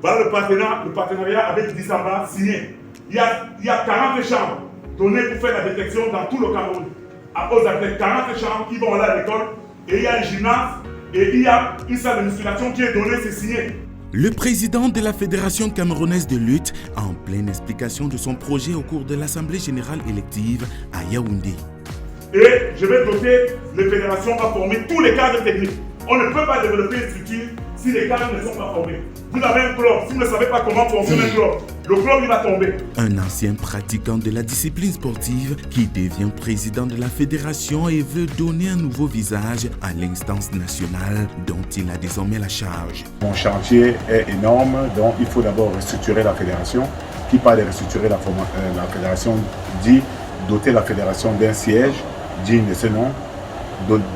Voilà le partenariat avec Dissamba signé. Il y a 40 chambres données pour faire la détection dans tout le Cameroun. Aux athlètes, 40 chambres qui vont aller à l'école, et il y a un gymnase, et il y a une salle de musculation qui est donnée, c'est signé. Le président de la Fédération camerounaise de lutte en pleine explication de son projet au cours de l'Assemblée générale élective à Yaoundé. Et je vais doter les fédérations à former tous les cadres techniques. On ne peut pas développer une structure si les cadres ne sont pas formés. Vous avez un club, si vous ne savez pas comment fonctionne un club, le club il va tomber. Un ancien pratiquant de la discipline sportive qui devient président de la fédération et veut donner un nouveau visage à l'instance nationale dont il a désormais la charge. Mon chantier est énorme, donc il faut d'abord restructurer la fédération. Qui parle de restructurer la fédération dit doter la fédération d'un siège digne de ce nom,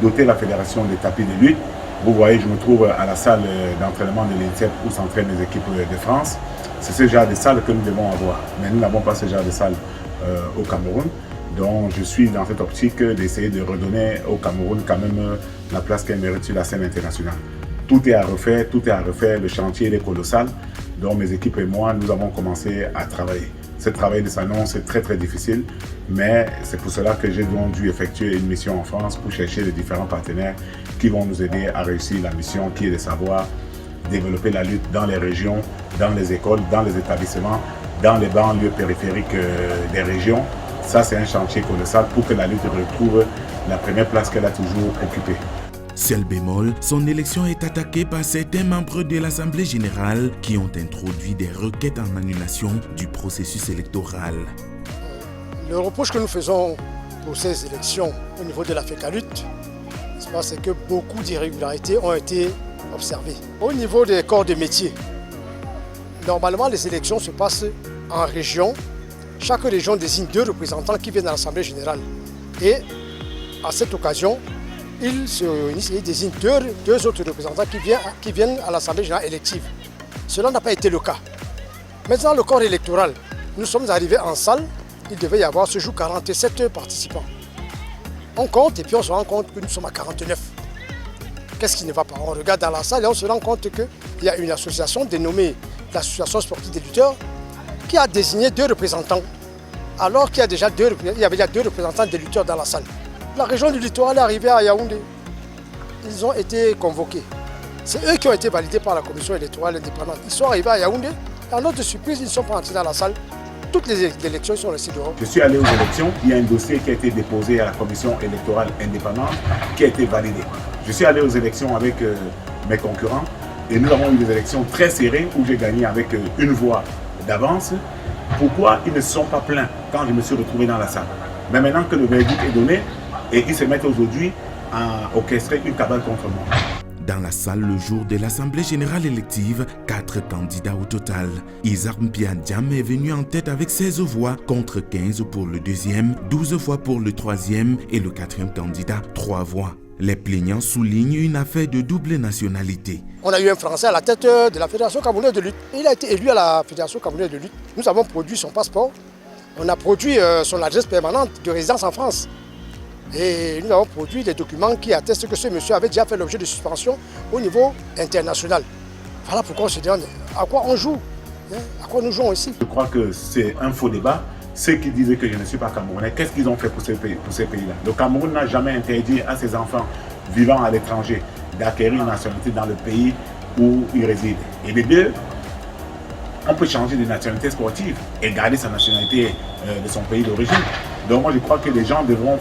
doter la fédération des tapis de lutte. Vous voyez, je me trouve à la salle d'entraînement de l'INSEP où s'entraînent les équipes de France. C'est ce genre de salle que nous devons avoir. Mais nous n'avons pas ce genre de salle au Cameroun. Donc je suis dans cette optique d'essayer de redonner au Cameroun quand même la place qu'elle mérite sur la scène internationale. Tout est à refaire, le chantier est colossal. Donc mes équipes et moi, nous avons commencé à travailler. Ce travail de s'annonce est très très difficile, mais c'est pour cela que j'ai donc dû effectuer une mission en France pour chercher les différents partenaires qui vont nous aider à réussir la mission qui est de savoir développer la lutte dans les régions, dans les écoles, dans les établissements, dans les banlieues périphériques des régions. Ça, c'est un chantier colossal pour que la lutte retrouve la première place qu'elle a toujours occupée. Seul bémol, son élection est attaquée par certains membres de l'Assemblée générale qui ont introduit des requêtes en annulation du processus électoral. Le reproche que nous faisons pour ces élections au niveau de la FECALUT, c'est que beaucoup d'irrégularités ont été observées. Au niveau des corps de métier, normalement les élections se passent en région. Chaque région désigne 2 représentants qui viennent à l'Assemblée générale. Et à cette occasion, ils se réunissent et ils désignent deux autres représentants qui viennent à l'Assemblée générale élective. Cela n'a pas été le cas. Maintenant, le corps électoral, nous sommes arrivés en salle, il devait y avoir ce jour 47 participants. On compte et puis on se rend compte que nous sommes à 49. Qu'est-ce qui ne va pas? On regarde dans la salle et on se rend compte qu'il y a une association dénommée l'Association sportive des lutteurs qui a désigné 2 représentants, alors qu'il y avait déjà 2 représentants des lutteurs dans la salle. La région du littoral est arrivée à Yaoundé. Ils ont été convoqués. C'est eux qui ont été validés par la commission électorale indépendante. Ils sont arrivés à Yaoundé. À notre surprise, ils ne sont pas entrés dans la salle. Toutes les élections sont restées dehors. Je suis allé aux élections. Il y a un dossier qui a été déposé à la commission électorale indépendante qui a été validé. Je suis allé aux élections avec mes concurrents et nous avons eu des élections très serrées où j'ai gagné avec une voix d'avance. Pourquoi ils ne se sont pas plaints quand je me suis retrouvé dans la salle? Mais maintenant que le verdict est donné, et ils se mettent aujourd'hui à orchestrer une cabale contre moi. Dans la salle le jour de l'Assemblée générale élective, 4 candidats au total. Isaac Mpiadiam est venu en tête avec 16 voix contre 15 pour le deuxième, 12 voix pour le troisième et le 4e candidat, 3 voix. Les plaignants soulignent une affaire de double nationalité. On a eu un Français à la tête de la Fédération camerounaise de lutte. Il a été élu à la Fédération camerounaise de lutte. Nous avons produit son passeport. On a produit son adresse permanente de résidence en France. Et nous avons produit des documents qui attestent que ce monsieur avait déjà fait l'objet de suspension au niveau international. Voilà pourquoi on se demande à quoi on joue, à quoi nous jouons ici. Je crois que c'est un faux débat. Ceux qui disaient que je ne suis pas camerounais, qu'est-ce qu'ils ont fait pour ces pays-là? Le Cameroun n'a jamais interdit à ses enfants vivant à l'étranger d'acquérir une nationalité dans le pays où ils résident. Et les deux, on peut changer de nationalité sportive et garder sa nationalité de son pays d'origine. Donc moi je crois que les gens devront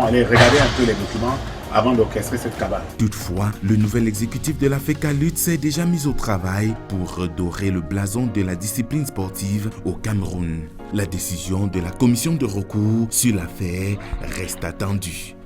aller regarder un peu les documents avant d'orchestrer cette cabale. Toutefois, le nouvel exécutif de la FECALUT s'est déjà mis au travail pour redorer le blason de la discipline sportive au Cameroun. La décision de la commission de recours sur l'affaire reste attendue.